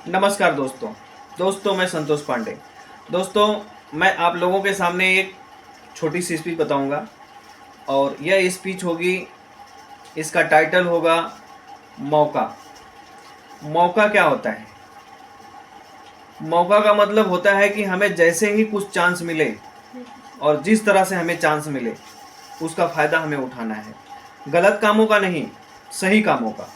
नमस्कार दोस्तों मैं संतोष पांडे। दोस्तों मैं आप लोगों के सामने एक छोटी सी स्पीच बताऊंगा और यह स्पीच होगी, इसका टाइटल होगा मौका। मौका क्या होता है? मौका का मतलब होता है कि हमें जैसे ही कुछ चांस मिले और जिस तरह से हमें चांस मिले उसका फ़ायदा हमें उठाना है। गलत कामों का नहीं, सही कामों का।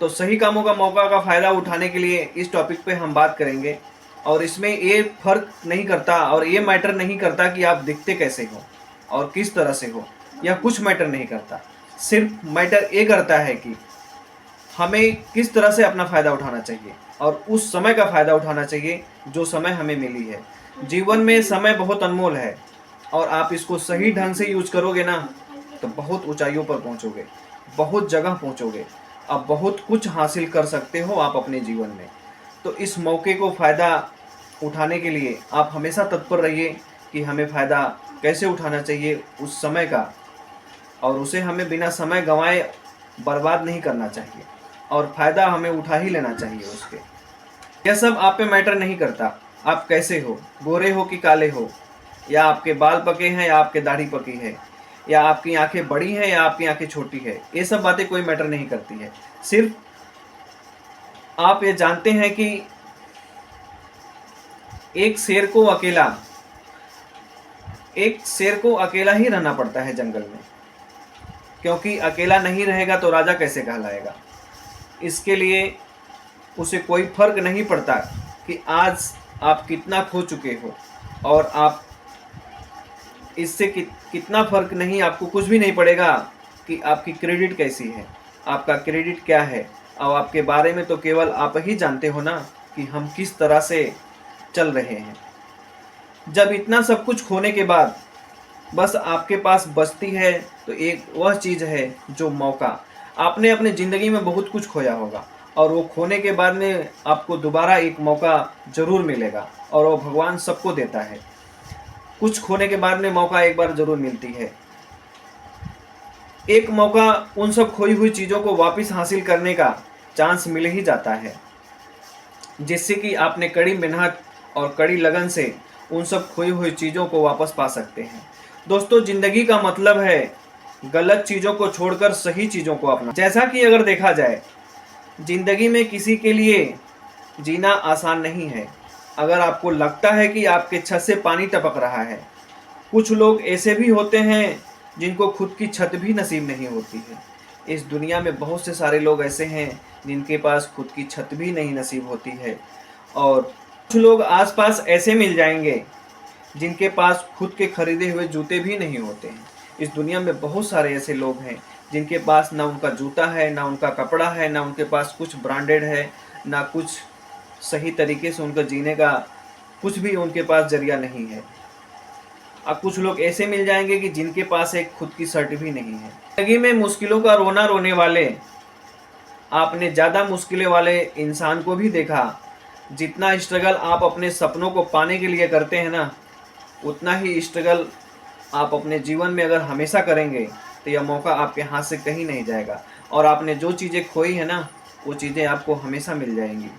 तो सही कामों का मौका का फ़ायदा उठाने के लिए इस टॉपिक पे हम बात करेंगे। और इसमें ये फ़र्क नहीं करता और ये मैटर नहीं करता कि आप दिखते कैसे हो और किस तरह से हो, यह कुछ मैटर नहीं करता। सिर्फ मैटर ये करता है कि हमें किस तरह से अपना फ़ायदा उठाना चाहिए और उस समय का फ़ायदा उठाना चाहिए जो समय हमें मिली है। जीवन में समय बहुत अनमोल है और आप इसको सही ढंग से यूज करोगे ना तो बहुत ऊंचाइयों पर पहुंचोगे, बहुत जगह पहुंचोगे, आप बहुत कुछ हासिल कर सकते हो आप अपने जीवन में। तो इस मौके को फ़ायदा उठाने के लिए आप हमेशा तत्पर रहिए कि हमें फ़ायदा कैसे उठाना चाहिए उस समय का, और उसे हमें बिना समय गंवाए बर्बाद नहीं करना चाहिए और फ़ायदा हमें उठा ही लेना चाहिए उसके। यह सब आप पे मैटर नहीं करता, आप कैसे हो, गोरे हो कि काले हो, या आपके बाल पके हैं या आपके दाढ़ी पकी है, या आपकी आंखें बड़ी हैं या आपकी आंखें छोटी है, ये सब बातें कोई मैटर नहीं करती है। सिर्फ आप ये जानते हैं कि एक शेर को अकेला ही रहना पड़ता है जंगल में, क्योंकि अकेला नहीं रहेगा तो राजा कैसे कहलाएगा। इसके लिए उसे कोई फर्क नहीं पड़ता कि आज आप कितना खो चुके हो, और आप इससे कितना फर्क नहीं, आपको कुछ भी नहीं पड़ेगा कि आपकी क्रेडिट कैसी है, आपका क्रेडिट क्या है। और आपके बारे में तो केवल आप ही जानते हो ना कि हम किस तरह से चल रहे हैं। जब इतना सब कुछ खोने के बाद बस आपके पास बचती है तो एक वह चीज़ है जो मौका। आपने अपनी ज़िंदगी में बहुत कुछ खोया होगा और वो खोने के बाद में आपको दोबारा एक मौका ज़रूर मिलेगा, और वो भगवान सबको देता है। कुछ खोने के बाद में मौका एक बार ज़रूर मिलती है। एक मौका उन सब खोई हुई चीज़ों को वापस हासिल करने का चांस मिल ही जाता है, जिससे कि आपने कड़ी मेहनत और कड़ी लगन से उन सब खोई हुई चीज़ों को वापस पा सकते हैं। दोस्तों, ज़िंदगी का मतलब है गलत चीज़ों को छोड़कर सही चीज़ों को अपना। जैसा कि अगर देखा जाए, ज़िंदगी में किसी के लिए जीना आसान नहीं है। अगर आपको लगता है कि आपके छत से पानी टपक रहा है, कुछ लोग ऐसे भी होते हैं जिनको खुद की छत भी नसीब नहीं होती है। इस दुनिया में बहुत से सारे लोग ऐसे हैं जिनके पास खुद की छत भी नहीं नसीब होती है, और कुछ लोग आसपास ऐसे मिल जाएंगे जिनके पास खुद के खरीदे हुए जूते भी नहीं होते हैं। इस दुनिया में बहुत सारे ऐसे लोग हैं जिनके पास ना उनका जूता है, ना उनका कपड़ा है, ना उनके पास कुछ ब्रांडेड है, ना कुछ सही तरीके से उनका जीने का कुछ भी उनके पास जरिया नहीं है। अब कुछ लोग ऐसे मिल जाएंगे कि जिनके पास एक खुद की शर्ट भी नहीं है। जिंदगी में मुश्किलों का रोना रोने वाले आपने ज़्यादा मुश्किलें वाले इंसान को भी देखा। जितना स्ट्रगल आप अपने सपनों को पाने के लिए करते हैं ना, उतना ही स्ट्रगल आप अपने जीवन में अगर हमेशा करेंगे तो यह मौका आपके हाथ से कहीं नहीं जाएगा, और आपने जो चीज़ें खोई है ना वो चीज़ें आपको हमेशा मिल जाएंगी।